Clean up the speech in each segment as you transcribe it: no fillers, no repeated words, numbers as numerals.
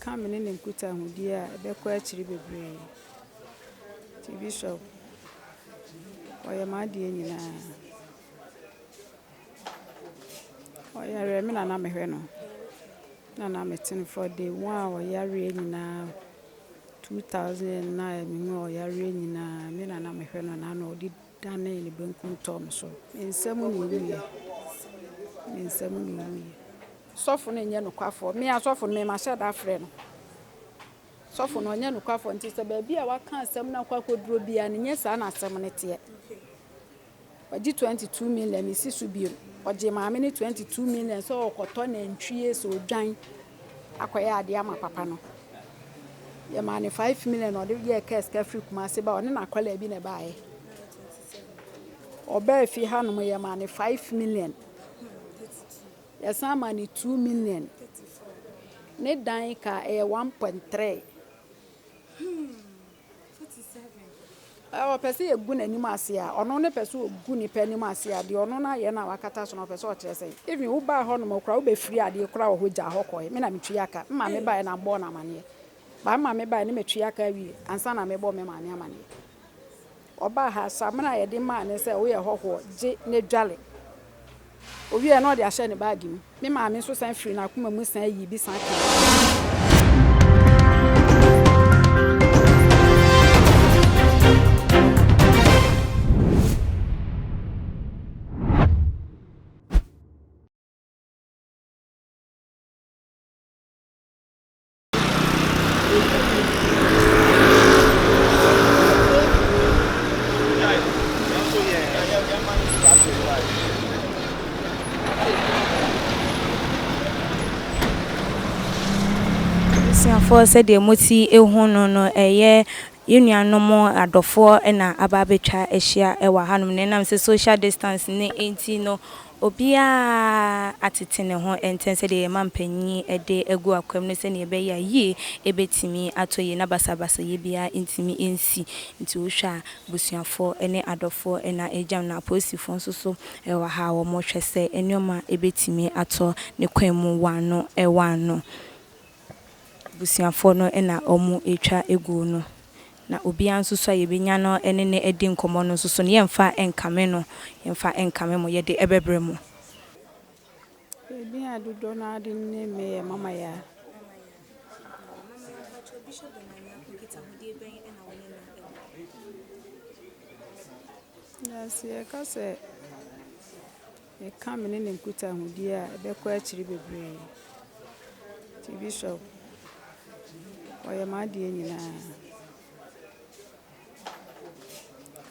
come in and put on with dear, the quetchy bebre. TV shop. Why am I dear? Why are me and I'm a heno? And I'm a 10 day 1 or ya rain now 2009 or ya rain now, me and I'm a heno and I know did done in the Bunkum Tom so. In some soften in your quafford. Me, I soften me, my said our friend. Soften on your quafford until the baby, I can't some now quack would be and yes, I'm not summon it yet. But did 22 million, Mrs. Subi, or Jim, I mean 22 million, so cotton and trees or dine. Acquire the ama papano. Your money 5 million or the year cast free Kumasiba, and I call it been a buy. Or bear if you hand me your money 5 million. Yes, I'm money 2 million. Net dying car a 1.3. 47. Percy a good animasia, or no person good pennymasia, the honor yana wakatas of a sort of say. If you buy honor crowd be free at the crowd with Jahoko, Mina Mitriaka, Mammy buy and I'm born a money. By Mammy buy any Mitriaka, and son I may born me money. Or by her, some I demand and say, we are hawk, J. Ned Jolly. We are not the Ashani bagging. Me, mammy, so send free, now come and say ye be something. For said the moti ehuno no eye yunuanom adofo na ababetwa ehia ewa hanum ne nam se social distance ne enti no obia atetene ho entense de mampanyi ede egu akwam ne se ne be ya yi ebetimi atoye na basabasa ye bia intimi ensi nti wohwa busuafo ne adofo na ejam na posifo nso ewa ha wo mo hwese enoma ebetimi ato ne kwemu wano ewano busiafo no na omu etwa egu no na obi anso so yebenya no ene ne edi nkomo no so ne yemfa enkame no yemfa enkame mo yede ebebre mo ebi adudo na adi ne me mama ya yes ye ka se e come in and put on with dear, the quetchy bebre. TV shop. Why am I dear?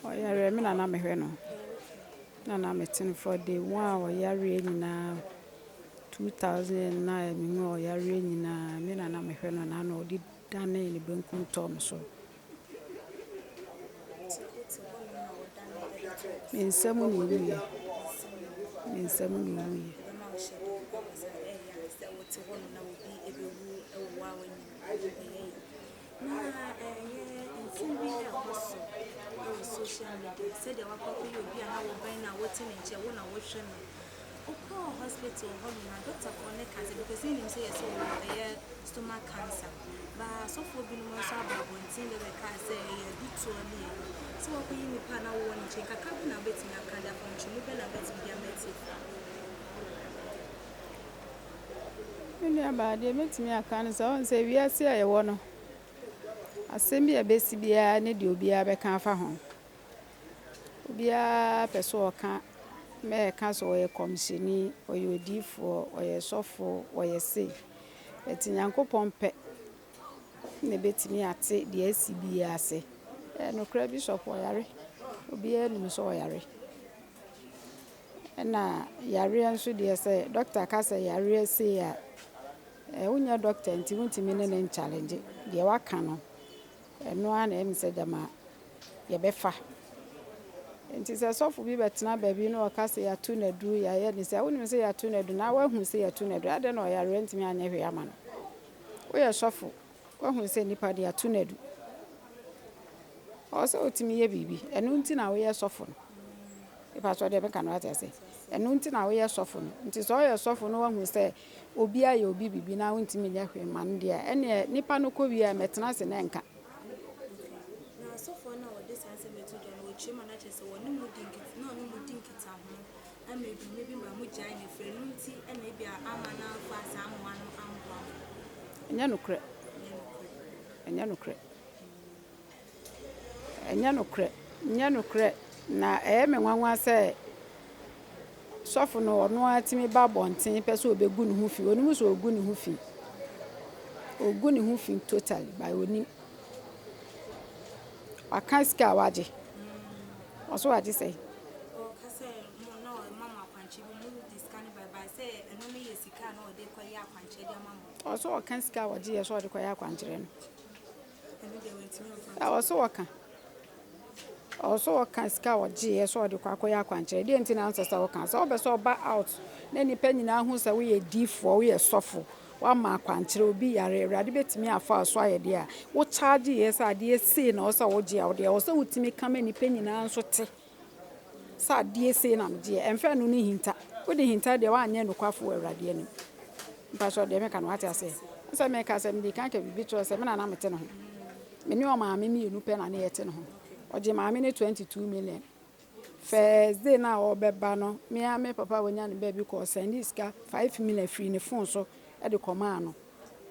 Why are me and I'm a heno? And I'm a 10 day 1 or ya rain now 2009 or ya rain now, me and I'm a heno and I know did done in the Bunkum Tom so. In some way. In some way. Social media said they were probably will be an hour by now waiting in chair one ocean. Oh, hospital, doctor for neck cancer because he didn't say yes, stomach cancer. But so for being more about one thing that the cancer did to me. So, what we need to know one check a cabin a bit in a kind of function, you can a bit of diabetes. They met me a cancer and say, we are here. I want to assemble a basic beer, need you be a becan for home. Bia person can me cancel or commissioni or you D for or you suffer or you say et nyanko pompe ne betimi ate de ACB ase no kra bishop oyare obi enu so oyare na yare anso de say doctor ka say yare say ya unya doctor nti wuntimi ne challenge de waka no eno ana em say dama ye befa nti se sofu bi betena baabi no ka se ya tu na du ya ye ni se woni se ya tu na du na wa hu se ya tu na du ade no ya rent mi anya hwe ama no wo ye sofu wa hu se nipa de ya tu na du o se otimi ye bibi eno nti na wo ye sofu no e pa so de be kan wa ta se ɛno nti na woyɛ sɔfo no nti sɛ ɔyɛ sɔfo no wahu sɛ obi ayɛ obi bibi na wontimi nyɛ hwee ma no deɛ ɛne nipa no kɔ wie a mɛtena se na nka na sɔfo na wɔde sanse betu dwa no wɔkyerɛ ma na kyerɛ sɛ wɔne mu dinkiti na ɔne mu dinkita ho ama bi bi ma mu gyae ne frɛ no nti ɛna bi ama na fa saa amoa no amboa ɛnyɛ nokorɛ ɛnyɛ nokorɛ na ɛyɛ me nwanwa sɛ sɔfo no ɔno atimi ba bɔnten pɛ sɛ obɛgu ne ho fi onim sɛ ogu ne ho fi totally by onim waka sika a wagye ɔso wagye sɛ ɔso ɔka sika a wagye yɛ sɛ ɔde kɔyɛ akwankyerɛ no ɔso ɔka sika a wagye yɛ sɛ ɔde kɔyɛ akwankyerɛ deɛ nti na nsɛ sɛ ɔka sɛ ɔbɛ sɛ ɔba out na nipa nyinaa ho sɛ woyɛ diifoɔ woyɛ sɔfo wama akwankyerɛ obi yare awurade betimi afa so ayɛ deɛ a wo charge yɛ sɛ adeɛ sei na ɔsɛ wogye a wo deɛ ɔsɛ wotimi kama nipa nyinaa nso te sɛ adeɛ sei na megye ɛmfɛ no ne hinta wode hinta deɛ woanyɛ nokwafo wɔ awurade anim mpa sɛ ɔdeɛ meka no wate ase sɛ meka sɛ mede ka nka biribi kyerɛ sɛ mena na mete ne ho mene ɔmaame mmienu pɛ na ne yɛte ne ho ɔgye maame ne 22 million Thursday na ɔbɛba no me papa wonya ne baabi kɔ send sika 5 million free ne phone so e de kɔmaa no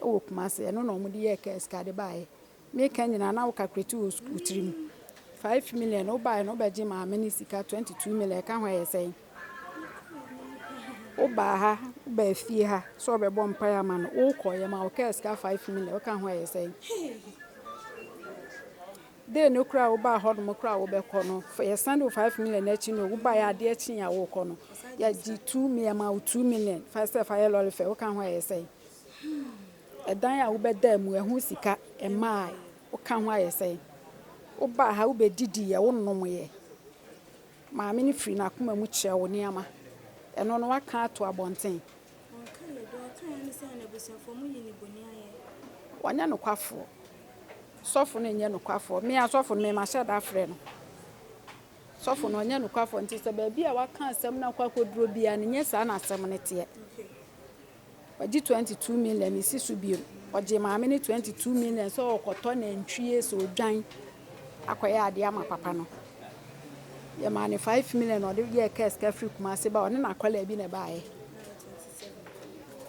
ɛwɔ Kumase ɛno na ɔmo de yɛ ka sika de bae me ka nyina na wo calculate wo tirim 5 million wo bae no bɛgye maame ne sika 22 million ka ho yɛ sɛn wo ba ha wo ba Afie ha so ɔbɛbɔ mpae ama no wo kɔ yɛ ma wo ka sika 5 million wo ka ho yɛ sɛn de no kra wo ba hɔ no kra wo bɛkɔ no yɛ send 5 million akyi no wo ba yɛ ade akyi ya wo kɔ no ya di 2 million ma wo 2 million first of all lɔre fɛ wo ka ho yɛ sɛn ɛdan a wo bɛda mu ɛho sika ɛmaa wo ka ho yɛ sɛn wo ba ha wo bɛdidi yɛ wo nom yɛ maame ne free na koma mu kyerɛ wo niama ɛno no waka ato abɔnten wanya no kwafo sɔfo no nyɛ no kwafo me a sɔfo no me ma hyɛ da frɛ no sɔfo no nyɛ no kwafo nti sɛ baabi a waka asɛm na kwakoduro bia ne nyɛ saa na asɛm ne teɛ wagye 22 million ne si so bio ɔgye maame ne 22 million sɛ ɔkɔtɔ na ntwie sɛ odwan akɔyɛ ade ama papa no yɛ ma ne 5 million ɔde yɛ cash ka free Kumase ba ɔne na akɔla bi na bae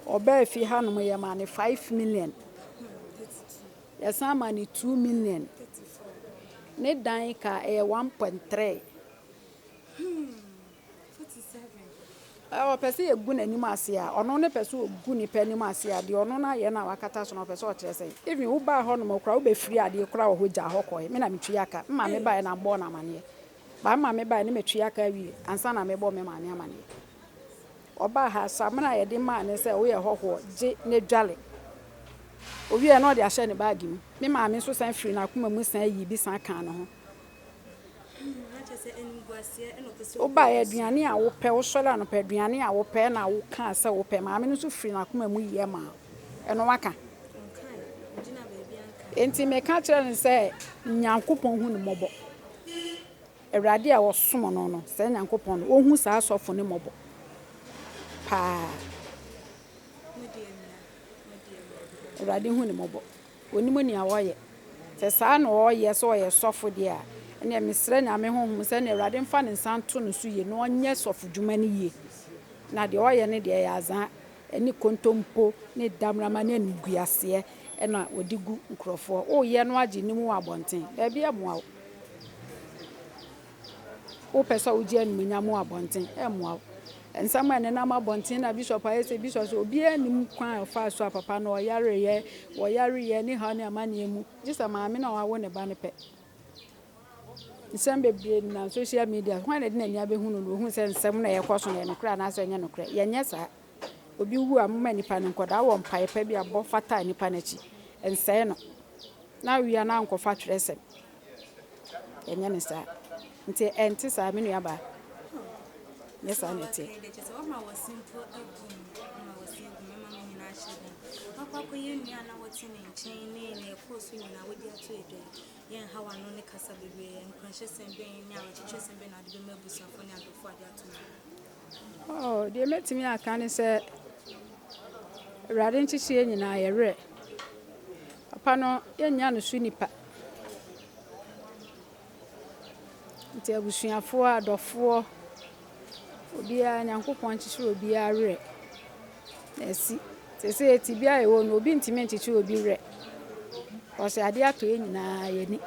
ɔba Afie ha no yɛ ma ne 5 million yes ma ne 2 million ne dan ka 1.3 pɛ sɛ yɛgu n'anim ase a ɔno ne pɛ sɛ ɔgu nipa anim ase a deɛ ɔno na yɛ na wakata so no pɛ sɛ ɔkyerɛ sɛ even wo ba hɔ no mokra wo bɛfiri adeɛ kora wɔ hɔ gya hɔ kɔe me na metwi aka mma me ba na bɔ na amaneɛ ba mma me ba ne metwi aka wi ansa na me bɔ me ma ne amaneɛ ɔba ha samena yɛde ma ne sɛ wo yɛ hɔhɔ gye ne dwale obi e no de ahyɛ ne bag mu me ma me so san firi na akoma mu san yi bi san kan no ho o ba ye aduane a wo pɛ wo sɔre no pɛ aduane a wo pɛ na wo ka sɛ wo pɛ ma me no so firi na akoma mu yɛ ma ɛno waka enti me ka kyerɛ ne sɛ Nyankopɔn hu ne mɔbɔ Awurade a wɔsom no no sɛ Nyankopɔn no ohu saa sɔfo ne mɔbɔ pa Awurade hu ne mɔbɔ onimo ni awoyɛ sɛ saa na ɔyɛ sɛ ɔyɛ sɔfo de a ɛne mesrɛ Nyame honhom sɛ ne Awurade mfa ne nsanto no so ye na ɔnyɛ sɔfo dwuma ne ye na de ɔyɛ ne de yɛ azan ɛne kontompo ne damrama ne nguase ɛna odi gu nkrɔfo o yɛ no agye nimu abɔnten baabi amoa wo pɛsɛ wo gye animunyam abɔnten ɛmoa nsɛm a ne nam abɔnten na bishop ayese bishop so obi anim kwan fa so papa no ɔyare ne ha ne amane mu gisa maame na wawo ne ba ne pɛ nsɛm bebre na social media hwan na de n'ani abehunu no ohun sɛ nsɛm na yɛkɔ so na ɛnokra na asɛ nyɛ nokra yɛnyɛ saa obi wu amma nipa ne nkɔda wɔ mpae pa bi abɔ fata nipa n'akyi nsɛe no na wia na nkɔfa twerɛsɛm yɛnyɛ ne saa nti ɛnte saa me nua ba yes I need it Oh, deɛ mɛtumi aka ne sɛ Awurade nkyekyere nyinaa yɛwerɛ. Papa no yɛnya no so nipa. Nti abusuafoɔ, adɔfoɔ, obiara Nyankopɔn nkyekyere obiara werɛ. Na asi. Sɛ ti bia yɛwɔ no obi ntimi nkyekyere obi werɛ. Ɔsɛ ade atɔ yɛ nyinaa yɛni.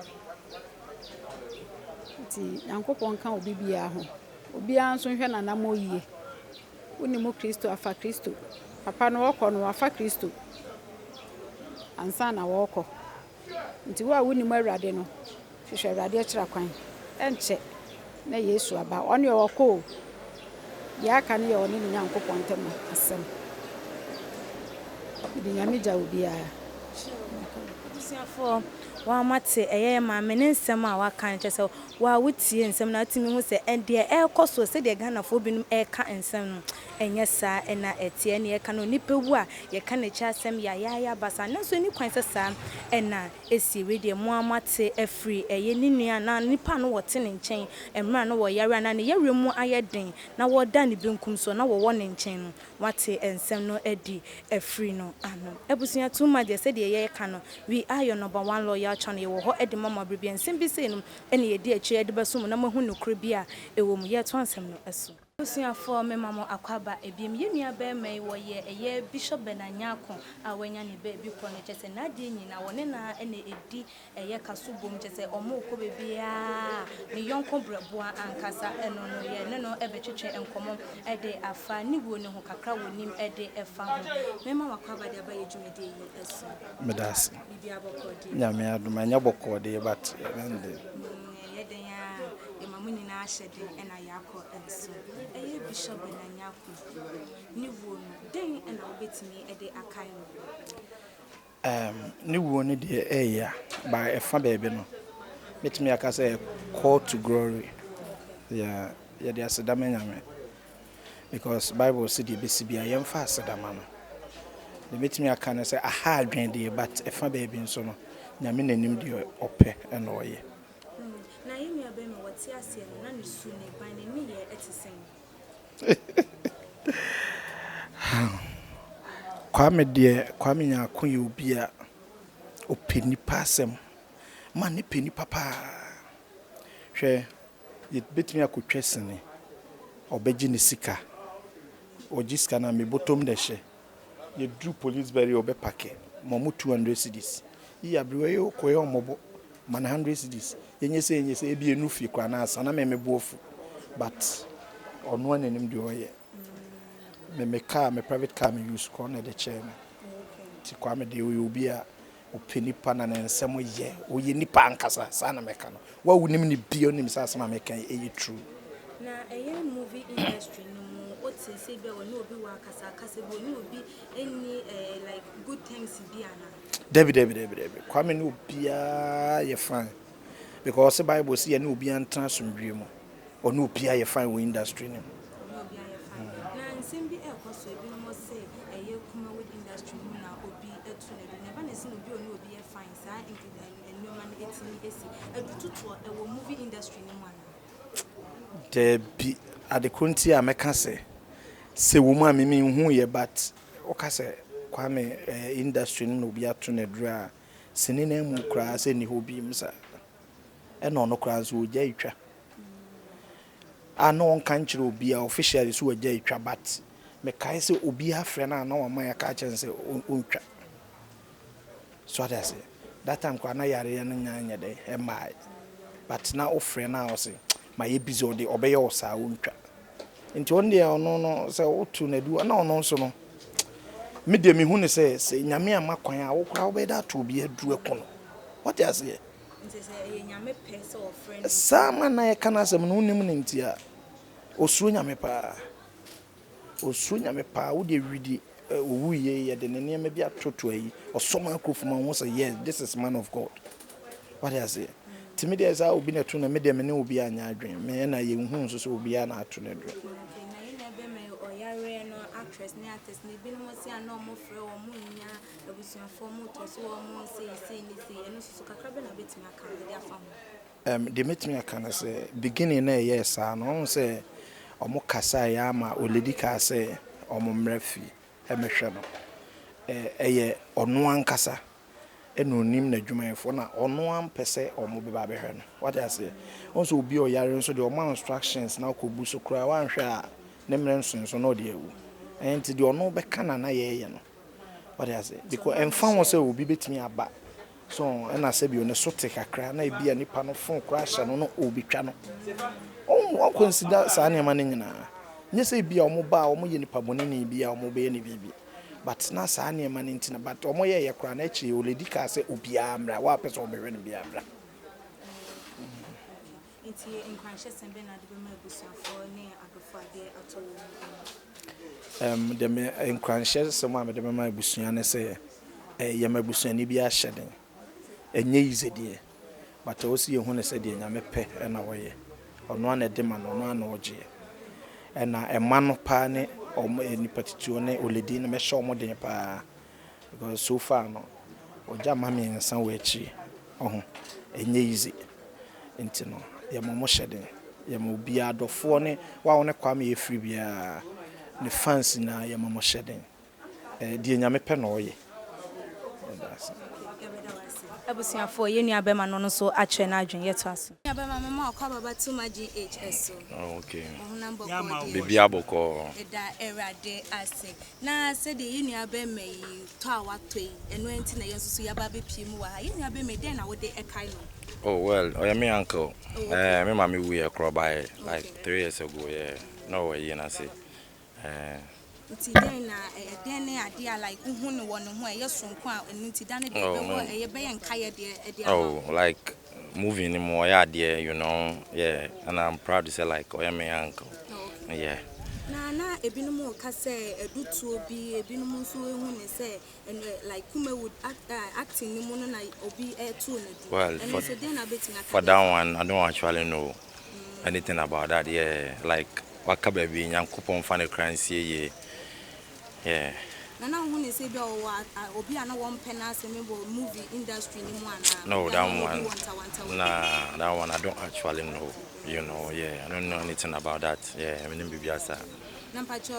Nti Nyankopɔn ka obi biara ho. Obiara nso hwɛ nanam yie. Woni mu Kristo afa Kristo. Papa no wɔkɔ no wafa Kristo. Ansa na wɔkɔ. Nti wo a woni mu Awurade no, hwehwɛ Awurade akyira kwan. Ɛnkyɛ na Yesu aba. Ɔne wɔkɔ. Deɛ aka ne yɛ ɔne ne Nyankopɔn ntam asɛm. Di nyame gya obiara. Abusuafoɔ wamate ɛyɛ maame ne nsɛm a waka nkyɛ sɛ wa wotie nsɛm na atimi hu sɛ ɛdeɛ ɛkɔ so sɛ deɛ Ghanafoɔ binom ɛka nsɛm no ɛnyɛ saa ɛna ɛtie ne ɛka no nipa wu a yɛka ne kyɛ asɛm ya basa nanso ni kwan sɛ saa ɛna esi radio mo amate afiri ɛyɛ ne nua na nipa no wɔte ne nkyɛn ɛmra no wɔ yare na ne yare mu ayɛ den na wɔda ne benkum so na wɔwɔ ne nkyɛn no wate nsɛm no adi afiri no ano abusua tuma deɛ sɛ deɛ yɛka no we are your number one lawyer channel yɛwɔ hɔ ɛde mama biribi nsɛm bi sɛ no ɛne yɛdi akyi ɛde bɛso mu na mahu no koro bi a ɛwɔ mu yɛto ansɛm no ɛso abusuafoɔ me mama akwaba ebiem yɛnua bɛɛma yi wɔyɛ ɛyɛ Bishop Nyarko a wɔanya ne baabi kɔ no kyɛ sɛ n'adeɛ nyina wɔne na ɛne ɛdi ɛyɛ kaso bom kyɛ sɛ ɔmo kɔ baabi a ne yɔnko brɛboa ankasa ɛno no yɛ ne no ɛbɛtwetwe nkɔmmɔ ɛde afa ne wuo ne ho kakra wɔ nim ɛde ɛfa ho me mama akwaba de aba yɛ dwumadie yi ɛso Medasi. bibia bɔkɔ Nyame adoma nya bɔkɔ de but ɛnde. yɛden a yɛmamu nyinaa hyɛ den ɛna yɛakɔ ɛnso ɛyɛ Bishop Nyarko ne wuo no den ɛna wobɛtumi ɛde akae no Ne wuo ne de ɛya ba ɛfa baabi no. Metumi aka sɛ call to glory. Yeah, yɛde asedama Nyame. Because Bible said the besi bia yɛmfa asedama no. The metumi aka ne sɛ aha adwen de but ɛfa baabi nso no. Nyame nanim de ɔpɛ ɛna ɔyɛ. na yɛnua bɛma wɔte aseɛ no na ne su ne ban ne ne yɛ ɛte sɛn Kwame Nyarko yɛ obi a ɔpɛ nipa asɛm ma ne pɛ nipa paa hwɛ yɛbɛtumi akɔtwa sene ɔbɛgye ne sika ɔgye sika na mebɔtɔm de hyɛ yɛduru police barrier ɔbɛpake ma ɔmo 200 cedis yi aberewa yɛ ɔkɔyɛ ɔmɔbɔ ma na 100 cedis yɛnyɛ sɛ ebi enu fi kora na asa na mɛmɛbɔ ofu but ɔno ananim de ɔyɛ me car me private car me use kɔ na de kyɛn no ti Kwame de ɔyɛ obi a ɔpɛ nipa na ne nsɛm yɛ ɔyɛ nipa ankasa saa na mɛka no wa wonim ne bio nim saa asɛm a mɛka ɛyɛ true na ɛyɛ movie industry no mu wote sɛ bɛ wɔ ne obi wɔ akasa bi ne obi any like good things bi ana Debi. Kwame no obia yɛ fine because the Bible say no obia ntra somdwe mu ɔno obia yɛ fine wɔ industry no obi ayɛ fine na nsɛm bi ɛkɔ so ebi no sɛ ɛyɛ kuma with industry mu na obi etu na bi na ba na sɛ obi ɔno obi yɛ fine saa nneɛma no etini esi adututu ɛwɔ movie industry no mu ana Debi adekonti a mɛka sɛ wo mu a meme hu yɛ but ɔka sɛ Kwame industry no obi ato na dura sene na mu kra sɛ ni hobi msa ɛna ɔno kra so ogya itwa ana on kan kyerɛ obi a officially so ogya itwa but me kai sɛ obi afrɛ na na ɔman ya ka kyerɛ sɛ ontwa so that say that time kwa na yare no nyanya de ɛmai but na ofrɛ na ɔse ma ye busy ɔde ɔbɛyɛ ɔsa ontwa nti on de ɔno no sɛ otu na du na ɔno nso no me de me hu ne sɛ nyame amakwan a wo kra wo bɛda to obi adu ekono what you say sɛ nyame pɛ sɛ ɔfrɛ sama na yɛ kana asɛm no wonim ne nti a osuo nyame paa wo de widi owu ye de ne nneɛma bi atoto ayi ɔsɔma akofuma ho sɛ yes this is man of God what you say timi de sɛ obi na to na me de me ne obi anya adwen me na yɛ hu nso sɛ obi a na ato na adwen actress ne artist ne bi no mo se ana mo frɛ wo mo nya abusuafo mo to so wo mo se eno so kakra be na betimi aka de afa ho de metimi aka na sɛ beginning na yɛ saa no on sɛ omo kasa ya ma oledi ka say omo mrafi emehwe no eye ono ankasa eno nim na dwumayefo na ono ampese omo beba behwe no what I say onso obi o yare nso de omo instructions na ko bu so kura wan hwe a ne mrenso no de ewu enti de ono be kana na ye no what I say because emfa won say obi betimi aba so na say bi one so te kakra na bia nipa no fon kura hye no obi twa no o consider sa na ma nyina nye say bia omo ba omo ye nipa bonini bia omo be ye ne bibi but na sa na ma ntina but omo ye kura na echi oledi ka say obi amra wa pese obehwe no bia amra Iti nkwanhye sembe na de be ma busuafo ne adofo ade atowo dem nkwanhye sema me de ma busua ne say ye ma busua ni bia hyeden enye izedie but o si ye hu ne say de nyame pe na wo ye ono na de ma no ono na oje na ema no pa ne nipa tituo ne oledi ne me hye omo den pa because so far no oja ma me nsan wo echi oho enye ize enti no ye mo hyeden ye mo bia adofo ne wa wo ne kwa me ye free bia ne fans na ye mo hyeden de nyame pe na oye abusuafo ye nua be ma no so akye na adwen ye to aso nua be ma mama akwa baba tuma GHS okay number bibi aboko eda erade ase na se de ye nua be me to awatoi eno enti na yesusu ya ba be pie mu wa ye nua be me den na wo de ekai no. Oh well, I am my uncle. My mommy we across by like 3 years ago. Yeah, no way, you know, say. Nti den na den ne ade a like hu ne won ho e yesonko a nti dan de be ho e be ye nka ye de Oh, like moving more, yeah, dear, you know, yeah, and I'm proud to say like I am my uncle. Yeah. Na ebinum ka say edutu obi ebinum so hu ne say like kuma would acting ni mu no na obi to na do. Well, for that one I don't actually know anything about that. Yeah, like what ka baby nyankopon fa ne kransie yeah. Na hu ne say be obi ana won pena say me movie industry ni mu ana. No, that one. Nah, that one I don't actually know. You know, yeah, I don't know anything about that. Yeah, I mean bibiasa. Nampacho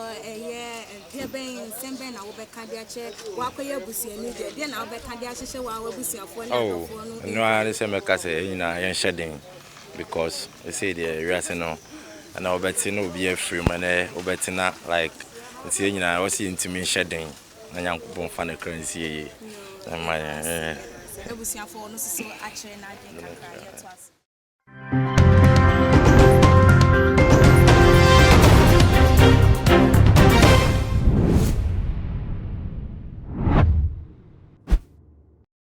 de ben sembe na wo be ka de ache wa koye busuani de na wo be ka de ahye wa busuafo na adofo no. No, I say make say na yen shedding because they say the reason no and I bet no be a free man obetina like say nyina wo see intimi shedding na yankopon fa na kransie na my busuafo no so ache na de kakra ye to as